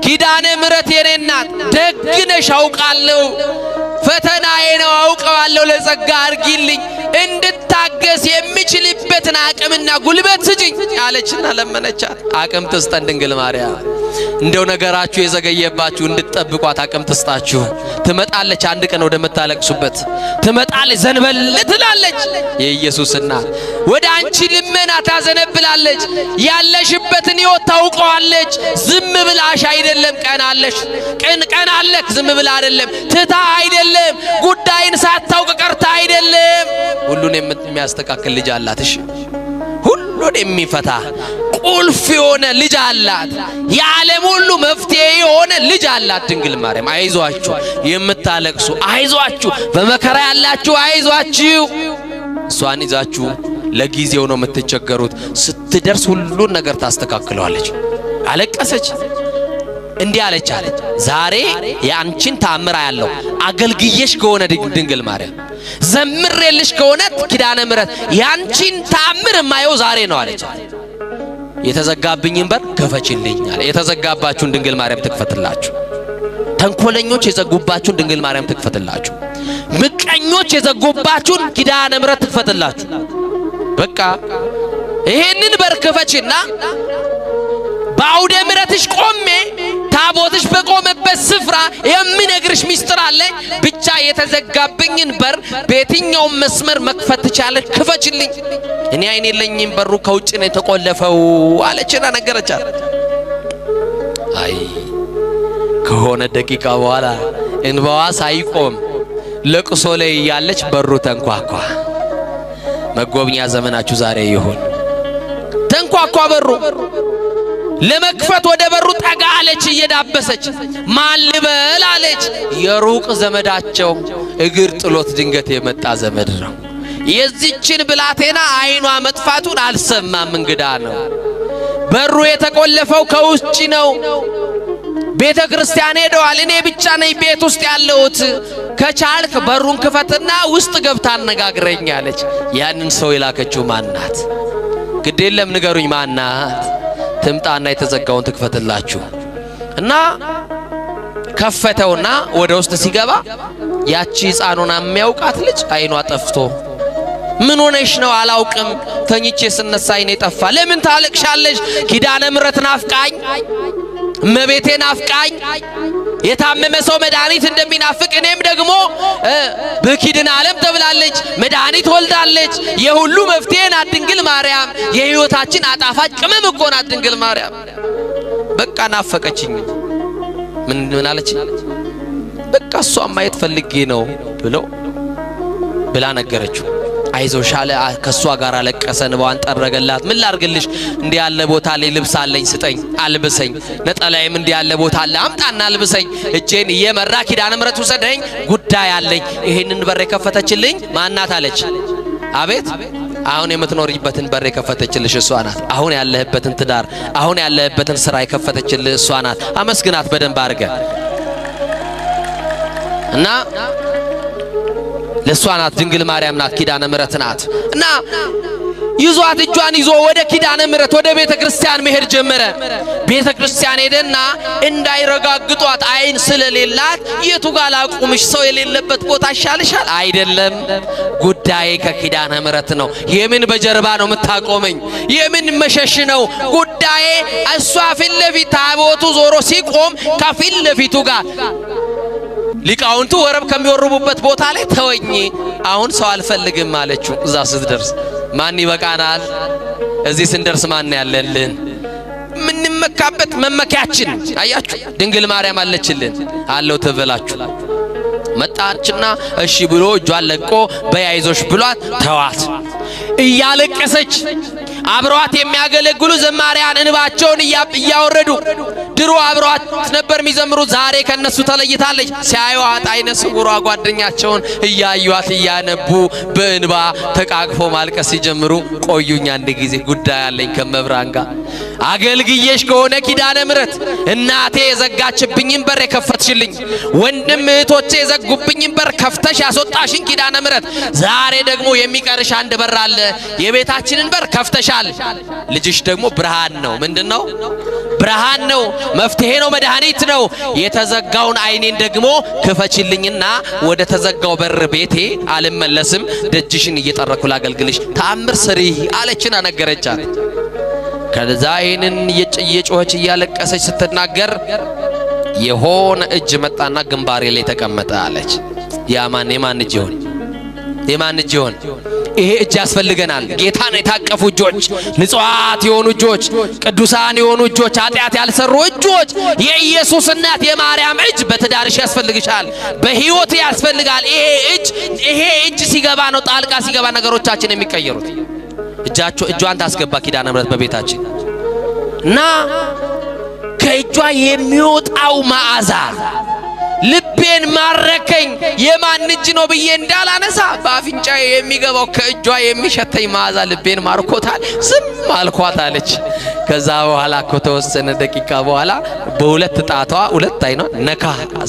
ኪዳነ ምሕረት የኔ እናት ደግነሽ አውቃለሁ ፈተናዬ ነው አውቀዋለሁ ለጸጋ አርጊልኝ እንድታገስ የሚችልበትን አቅምና ጉልበት ስጪኝ አለችና ለመነቻት። አቅም ትስጠን ድንግል ማርያም። እንደው ነገራችሁ የዘገየባችሁ እንድትጠብቋት አቅም ትስጣችሁ። ትመጣለች አንድ ቀን ወደ መታለቅሱበት ትመጣለች። ዘንበል ትላለች የኢየሱስ እናት ወደ አንቺ ልመና ታዘነብላለች። ያለሽበትን ሕይወት ታውቀዋለች። ዝም ብላሽ አይደለም ቀናለሽ ቀናለክ ዝም ብላ አይደለም ትታ አይደለም ጉዳይን ሳታውቅ ቀርታ አይደለም። ሁሉን የሚያስተካክል ልጅ አላት። እሺ ሁሉን የሚፈታ ቁልፍ የሆነ ልጅ አላት። የዓለም ሁሉ መፍትሄ የሆነ ልጅ አላት ድንግል ማርያም። አይዟችሁ የምታለቅሱ አይዟችሁ፣ በመከራ ያላችሁ አይዟችሁ። እሷን ይዛችሁ ለጊዜው ነው የምትቸገሩት። ስትደርስ ሁሉን ነገር ታስተካክለዋለች። አለቀሰች እንዲህ አለች ዛሬ ያንቺን ተአምር ያለው አገልግየሽ ከሆነ ድንግል ማርያም ዘምሬልሽ ከሆነ ኪዳነ ምሕረት ያንቺን ተአምር ማየው ዛሬ ነው አለች። የተዘጋብኝን በር ከፈችልኝ አለ። የተዘጋባችሁን ድንግል ማርያም ትክፈትላችሁ። ተንኮለኞች የዘጉባችሁን ድንግል ማርያም ትክፈትላችሁ። ምቀኞች የዘጉባችሁን ኪዳነ ምሕረት ትክፈትላችሁ። በቃ ይሄንን በር ከፈችና በአውደ ምሕረትሽ ቆሜ ታቦትሽ በቆመበት ስፍራ የሚነግርሽ ሚስጥር አለ። ብቻ የተዘጋብኝን በር በየትኛው መስመር መክፈት ትቻለሽ ክፈችልኝ። እኔ አይኔ የለኝም በሩ ከውጭ ነው የተቆለፈው አለችና ነገረቻት። አይ ከሆነ ደቂቃ በኋላ እንባዋ ሳይቆም ለቅሶ ላይ ያለች በሩ ተንኳኳ። መጎብኛ ዘመናችሁ ዛሬ ይሁን። ተንኳኳ በሩ። ለመክፈት ወደ በሩ ጠጋ አለች እየዳበሰች። ማን ልበል አለች። የሩቅ ዘመዳቸው እግር ጥሎት ድንገት የመጣ ዘመድ ነው። የዚችን ብላቴና አይኗ መጥፋቱን አልሰማም። እንግዳ ነው። በሩ የተቆለፈው ከውጭ ነው። ቤተ ክርስቲያን ሄደዋል። እኔ ብቻ ነኝ ቤት ውስጥ ያለሁት። ከቻልክ በሩን ክፈትና ውስጥ ገብታ አነጋግረኝ አለች። ያንን ሰው የላከችው ማናት? ግድ የለም ንገሩኝ ማናት? ትምጣና የተዘጋውን ትክፈትላችሁ እና ከፈተውና ወደ ውስጥ ሲገባ ያቺ ሕፃኑን የሚያውቃት ልጅ አይኗ ጠፍቶ ምን ሆነሽ ነው? አላውቅም ተኝቼ ስነሳ አይኔ ጠፋ። ለምን ታለቅሻለሽ? ኪዳነ ምሕረት ናፍቃኝ፣ እመቤቴ ናፍቃኝ። የታመመ ሰው መድኃኒት እንደሚናፍቅ እኔም ደግሞ በኪድን ዓለም ተብላለች መድኃኒት ወልዳለች። የሁሉ መፍትሄ ናት ድንግል ማርያም። የሕይወታችን አጣፋጭ ቅመም እኮ ናት ድንግል ማርያም። በቃ ናፈቀችኝ። ምን አለች? በቃ እሷን ማየት ፈልጌ ነው ብላ ነገረችው። አይዞሽ አለ። ከሷ ጋር አለቀሰ፣ እንባዋን ጠረገላት። ምን ላርግልሽ? እንዲህ ያለ ቦታ ላይ ልብስ አለኝ ስጠኝ አልብሰኝ። ነጠላዬም እንዲህ ያለ ቦታ አለ አምጣና አልብሰኝ። እጄን እየመራ ኪዳነ ምሕረት ውሰደኝ ጉዳይ አለኝ። ይሄንን በር የከፈተችልኝ ማናት አለች። አቤት አሁን የምትኖርበትን በር የከፈተችልሽ እሷ ናት። አሁን ያለህበትን ትዳር፣ አሁን ያለህበትን ስራ የከፈተችልህ እሷ ናት። አመስግናት በደንብ አድርገ እና ለሷ ናት ድንግል ማርያም ናት፣ ኪዳነ ምሕረት ናት። እና ይዟት እጇን ይዞ ወደ ኪዳነ ምሕረት ወደ ቤተ ክርስቲያን መሄድ ጀመረ። ቤተ ክርስቲያን ሄደና እንዳይረጋግጧት አይን ስለሌላት የቱ ጋር ላቁምሽ? ሰው የሌለበት ቦታ ይሻልሻል? አይደለም ጉዳዬ ከኪዳነ ምሕረት ነው። የምን በጀርባ ነው የምታቆመኝ? የምን መሸሽ ነው ጉዳዬ? እሷ ፊት ለፊት ታቦቱ ዞሮ ሲቆም ከፊት ለፊቱ ጋር ሊቃውንቱ ወረብ ከሚወርቡበት ቦታ ላይ ተወኝ፣ አሁን ሰው አልፈልግም አለችው። እዛ ስትደርስ ማን ይበቃናል? እዚህ ስንደርስ ማን ያለልን? ምንመካበት መመኪያችን አያችሁ ድንግል ማርያም አለችልን። አለው ተበላችሁ። መጣችና እሺ ብሎ እጇን ለቆ በያይዞሽ ብሏት ተዋት። እያለቀሰች አብሯት የሚያገለግሉ ዘማሪያን እንባቸውን እያወረዱ ድሮ አብሯት ነበር የሚዘምሩ። ዛሬ ከነሱ ተለይታለች። ሲያዩዋት አይነ ስውሯ ጓደኛቸውን እያዩዋት እያነቡ በእንባ ተቃቅፎ ማልቀስ ሲጀምሩ ቆዩኝ አንድ ጊዜ ጉዳይ አለኝ ከመብራን ጋር አገልግየሽ ከሆነ ኪዳነ ምሕረት እናቴ የዘጋችብኝን በር የከፈትሽልኝ፣ ወንድም እህቶቼ የዘጉብኝን በር ከፍተሽ ያስወጣሽኝ ኪዳነ ምሕረት ዛሬ ደግሞ የሚቀርሽ አንድ በር አለ። የቤታችንን በር ከፍተሻል። ልጅሽ ደግሞ ብርሃን ነው። ምንድነው? ብርሃን ነው። መፍትሄ ነው፣ መድኃኒት ነው። የተዘጋውን አይኔን ደግሞ ክፈችልኝና ወደ ተዘጋው በር ቤቴ አልመለስም፣ ደጅሽን እየጠረኩ ላገልግልሽ፣ ተአምር ስሪ አለችና ነገረቻት። ከዛ ይህንን እየጮኸች እያለቀሰች ስትናገር የሆነ እጅ መጣና ግንባሬ ላይ ተቀመጠ አለች። ያማን የማን እጅ ይሆን? የማን እጅ ይሆን? ይሄ እጅ ያስፈልገናል። ጌታን የታቀፉ እጆች፣ ንጹሃት የሆኑ እጆች፣ ቅዱሳን የሆኑ እጆች፣ ኃጢአት ያልሰሩ እጆች፣ የኢየሱስ እናት የማርያም እጅ በትዳርሽ ያስፈልግሻል፣ በህይወት ያስፈልጋል። ይሄ እጅ ሲገባ ነው ጣልቃ ሲገባ ነገሮቻችን የሚቀየሩት። እጇን ታስገባ ኪዳነ ምሕረት በቤታችን እና ከእጇ የሚወጣው መዓዛ ልቤን ማረከኝ። የማን እጅ ነው ብዬ እንዳላነሳ በአፍንጫዬ የሚገባው ከእጇ የሚሸተኝ መዓዛ ልቤን ማርኮታል። ዝም አልኳት አለች። ከዛ በኋላ ከተወሰነ ደቂቃ በኋላ በሁለት ጣቷ ሁለት አይኗ ነካ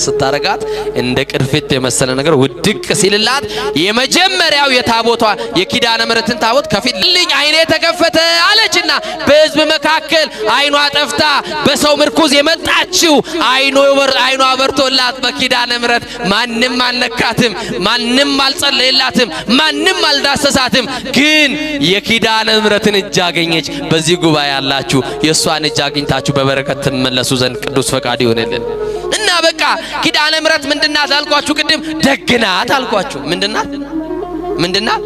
ስታረጋት እንደ ቅርፊት የመሰለ ነገር ውድቅ ሲልላት የመጀመሪያው የታቦቷ የኪዳነ ምሕረትን ታቦት ከፊልኝ አይኔ ተከፈተ አለችና በህዝብ መካከል አይኗ ጠፍታ በሰው ምርኩዝ የመጣችው አይኗ በርቶላት በኪዳነ ምሕረት ማንም አልነካትም፣ ማንም አልጸለየላትም፣ ማንም አልዳሰሳትም። ግን የኪዳነ ምሕረትን እጅ አገኘች። በዚህ ጉባኤ ያላችሁ የእሷን እጅ አግኝታችሁ በበረከት ትመለሱ ዘንድ ቅዱስ ፈቃድ ይሆንልን እና በቃ ኪዳነ ምሕረት ምንድናት አልኳችሁ? ቅድም ደግናት አልኳችሁ። ምንድናት?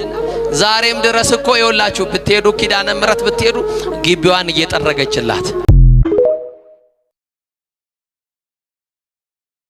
ዛሬም ድረስ እኮ ይኸውላችሁ ብትሄዱ ኪዳነ ምሕረት ብትሄዱ ግቢዋን እየጠረገችላት